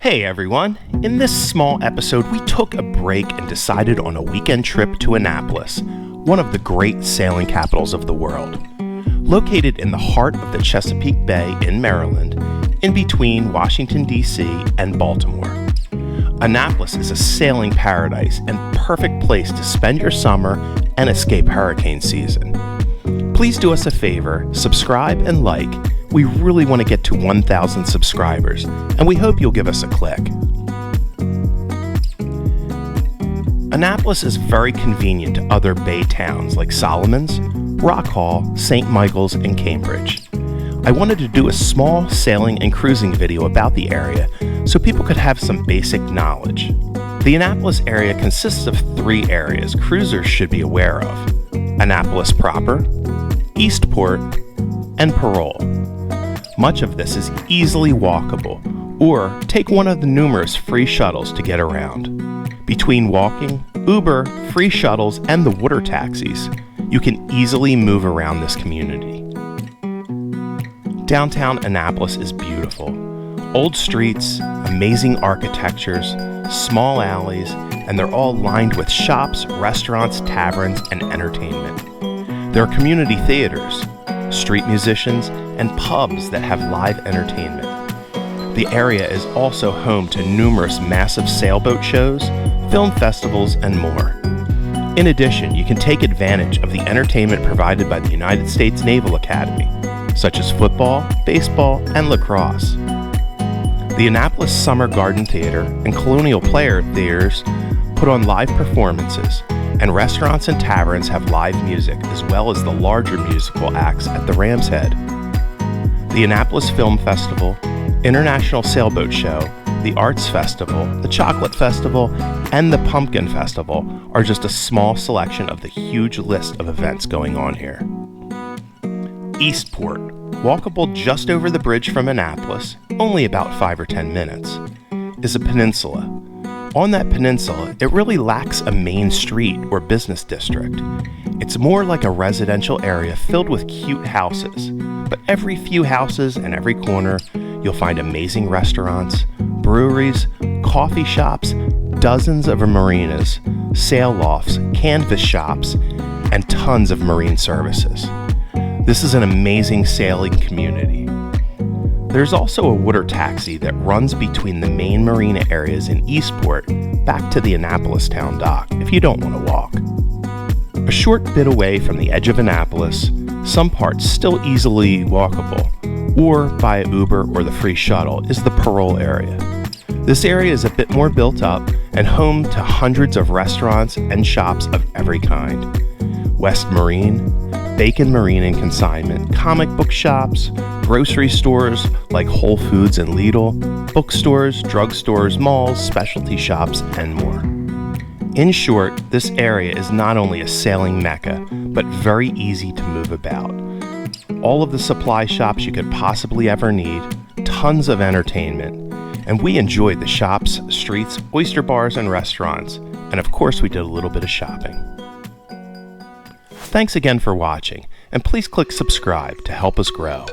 Hey everyone! In this small episode, we took a break and decided on a weekend trip to Annapolis, one of the great sailing capitals of the world. Located in the heart of the Chesapeake Bay in Maryland, in between Washington, D.C. and Baltimore. Annapolis is a sailing paradise and perfect place to spend your summer and escape hurricane season. Please do us a favor, subscribe and like. We really want to get to 1,000 subscribers, and we hope you'll give us a click. Annapolis is very convenient to other bay towns like Solomons, Rock Hall, St. Michael's, and Cambridge. I wanted to do a small sailing and cruising video about the area so people could have some basic knowledge. The Annapolis area consists of 3 areas cruisers should be aware of: Annapolis proper, Eastport, and Parole. Much of this is easily walkable, or take one of the numerous free shuttles to get around. Between walking, Uber, free shuttles, and the water taxis, you can easily move around this community. Downtown Annapolis is beautiful. Old streets, amazing architectures, small alleys, and they're all lined with shops, restaurants, taverns, and entertainment. There are community theaters, street musicians, and pubs that have live entertainment. The area is also home to numerous massive sailboat shows, film festivals, and more. In addition, you can take advantage of the entertainment provided by the United States Naval Academy, such as football, baseball, and lacrosse. The Annapolis Summer Garden Theater and Colonial Player Theaters put on live performances, and restaurants and taverns have live music, as well as the larger musical acts at the Ram's Head. The Annapolis Film Festival, International Sailboat Show, the Arts Festival, the Chocolate Festival, and the Pumpkin Festival are just a small selection of the huge list of events going on here. Eastport, walkable just over the bridge from Annapolis, only about 5 or 10 minutes, is a peninsula. On that peninsula, it really lacks a main street or business district. It's more like a residential area filled with cute houses, but every few houses and every corner, you'll find amazing restaurants, breweries, coffee shops, dozens of marinas, sail lofts, canvas shops, and tons of marine services. This is an amazing sailing community. There's also a water taxi that runs between the main marina areas in Eastport back to the Annapolis town dock if you don't want to walk. A short bit away from the edge of Annapolis, some parts still easily walkable, or by Uber or the free shuttle, is the Parole area. This area is a bit more built up and home to hundreds of restaurants and shops of every kind. West Marine, Bacon Marine and Consignment, comic book shops, grocery stores like Whole Foods and Lidl, bookstores, drugstores, malls, specialty shops, and more. In short, this area is not only a sailing mecca, but very easy to move about. All of the supply shops you could possibly ever need, tons of entertainment, and we enjoyed the shops, streets, oyster bars, and restaurants, and of course we did a little bit of shopping. Thanks again for watching, and please click subscribe to help us grow.